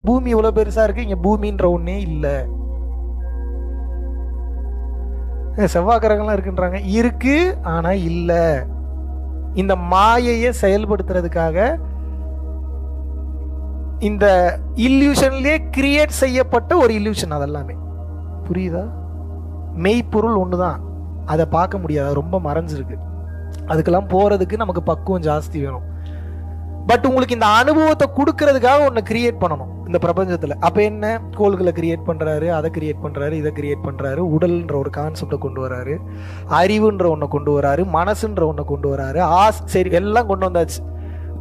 பூமி இவ்வளவு பெருசா இருக்கு, இங்க பூமின்ற ஒன்னே இல்ல. செவ்வாய் கிரகம்லாம் இருக்குன்றாங்க, இருக்கு ஆனா இல்ல. இந்த மாயையை செயல்படுத்துறதுக்காக இந்த இல்லூஷன்லயே கிரியேட் செய்யப்பட்ட ஒரு இல்லூஷன் அதெல்லாமே. புரியுதா? மெய்ப்பொருள் ஒண்ணுதான், அதை பார்க்க முடியாது, ரொம்ப மறைஞ்சிருக்கு. அதுக்கெல்லாம் போறதுக்கு நமக்கு பக்குவம் ஜாஸ்தி வேணும். பட் உங்களுக்கு இந்த அனுபவத்தை கொடுக்கறதுக்காக ஒன்று கிரியேட் பண்ணணும் இந்த பிரபஞ்சத்தில். அப்போ என்ன, கோள்களை கிரியேட் பண்ணுறாரு, அதை கிரியேட் பண்ணுறாரு, இதை கிரியேட் பண்ணுறாரு, உடல்ன்ற ஒரு கான்செப்டை கொண்டு வராரு, அறிவுன்ற ஒன்றை கொண்டு வராரு, மனசுன்ற ஒன்றை கொண்டு வராரு, சரி எல்லாம் கொண்டு வந்தாச்சு.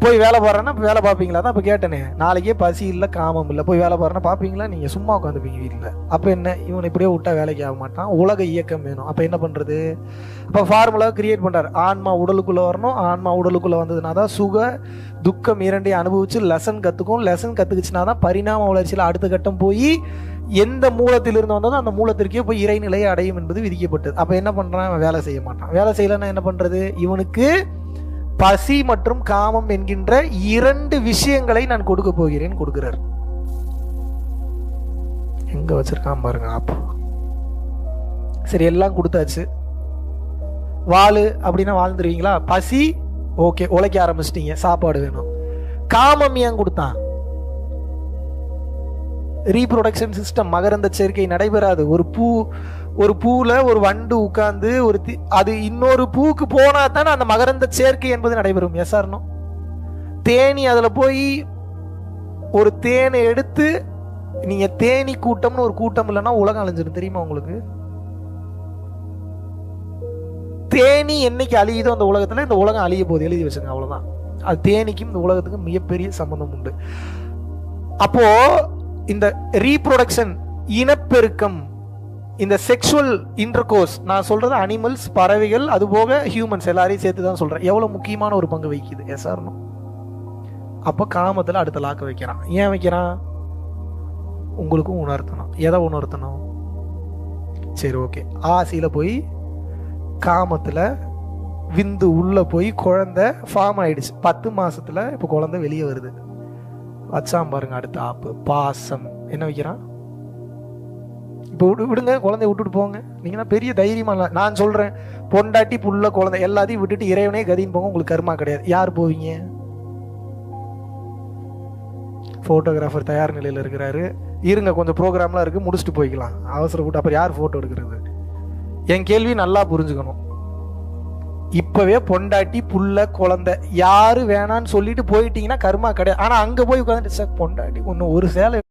போய் வேலை பாடுறேன்னா வேலை பார்ப்பீங்களா? தான் இப்போ கேட்டேனே, நாளைக்கே பசி இல்லை காமம் இல்லை, போய் வேலை பாடுறேன்னா பார்ப்பீங்களா? நீங்கள் சும்மா உட்காந்துப்பீங்க வீட்டில். அப்போ என்ன, இவனை இப்படியே விட்டா வேலைக்கு ஆக மாட்டான், உலக இயக்கம் வேணும். அப்போ என்ன பண்ணுறது? அப்போ ஃபார்முலா கிரியேட் பண்ணுறாரு, ஆன்மா உடலுக்குள்ளே வரணும், ஆன்மா உடலுக்குள்ளே வந்ததுனா தான் சுக துக்கம் இரண்டையும் அனுபவிச்சு லெசன் கற்றுக்கும், லெசன் கற்றுக்குச்சுனா தான் பரிணாம வளர்ச்சியில் அடுத்த கட்டம் போய் எந்த மூலத்திலிருந்து வந்ததோ அந்த மூலத்திற்கே போய் இறைநிலையை அடையும் என்பது விதிக்கப்பட்டது. அப்போ என்ன பண்ணுறான், அவன் வேலை செய்ய மாட்டான். வேலை செய்யலைன்னா என்ன பண்ணுறது? இவனுக்கு பசி மற்றும் காமம் என்கின்ற இரண்டு விஷயங்களை நான் கொடுக்க போகிறேன் கொடுக்கிறார். எங்க வச்சிருக்கான் பாருங்க ஆப். சரி, எல்லாம் கொடுத்தாச்சு. வாழு அப்படின்னா வாழ்ந்துருவீங்களா? பசி ஓகே, உழைக்க ஆரம்பிச்சிட்டீங்க, சாப்பாடு வேணும். காமம் ஏன் கொடுத்தான்? ரீப்ரொடக்ஷன் சிஸ்டம், மகரந்த சேர்க்கை நடைபெறாது. ஒரு பூல ஒரு வண்டு உட்கார்ந்து அது இன்னொரு பூக்கு போனா தானே அந்த மகரந்த சேர்க்கை என்பது நடைபெறும். S or no? தேனி அதுல போய் ஒரு தேனை எடுத்து, நீங்க தேனி கூட்டம்னு ஒரு கூட்டம் இல்லைன்னா உலகம் அழிஞ்சிடும், தெரியுமா உங்களுக்கு? தேனி என்னைக்கு அழியுதோ அந்த உலகத்துல இந்த உலகம் அழிய போகுது, எழுதி வச்சுங்க, அவ்வளவுதான். அது தேனிக்கும் இந்த உலகத்துக்கும் மிகப்பெரிய சம்பந்தம் உண்டு. அப்போ இந்த ரீப்ரொடக்ஷன், இனப்பெருக்கம், இந்த செக்ஷுவல் இன்டர்கோர்ஸ், நான் சொல்றது அனிமல்ஸ், பறவைகள், அது போக ஹியூமன்ஸ் எல்லாரையும் சேர்த்து தான் சொல்றேன், எவ்வளவு முக்கியமான ஒரு பங்கு வகிக்குது. Yes or no? அப்ப காமத்துல அடுத்த லாக்க வைக்கிறான். ஏன் வைக்கிறான்? உங்களுக்கும் உணர்த்தணும். எதை உணர்த்தணும்? சரி ஓகே, ஆசையில போய் காமத்துல விந்து உள்ள போய் குழந்தை ஃபார்ம் ஆயிடுச்சு. 10 மாசத்துல இப்ப குழந்தை வெளியே வருது. வச்சாம் பாருங்க அடுத்த ஆப்பு, பாசம். என்ன வைக்கிறான்? இப்போ விடுங்க, குழந்தைய விட்டுட்டு போங்க. நீங்க தான் பெரிய தைரியமா. நான் சொல்றேன், பொண்டாட்டி புள்ள குழந்தை எல்லாத்தையும் விட்டுட்டு இறைவனே கதின்னு போங்க, உங்களுக்கு கர்மா கிடையாது. யார் போவீங்க? போட்டோகிராஃபர் தயார் நிலையில் இருக்கிறாரு, இருங்க கொஞ்சம் ப்ரோக்ராம்லாம் இருக்கு, முடிச்சுட்டு போய்க்கலாம், அவசரப்பட்டு. அப்புறம் யார் போட்டோ எடுக்கிறது? என் கேள்வி நல்லா புரிஞ்சுக்கணும். இப்பவே பொண்டாட்டி புள்ள குழந்தை யாரு வேணான்னு சொல்லிட்டு போயிட்டீங்கன்னா கர்மா கிடையாது. ஆனா அங்க போய் உட்காந்துட்டு பொண்டாட்டி ஒன்னு ஒரு சேலை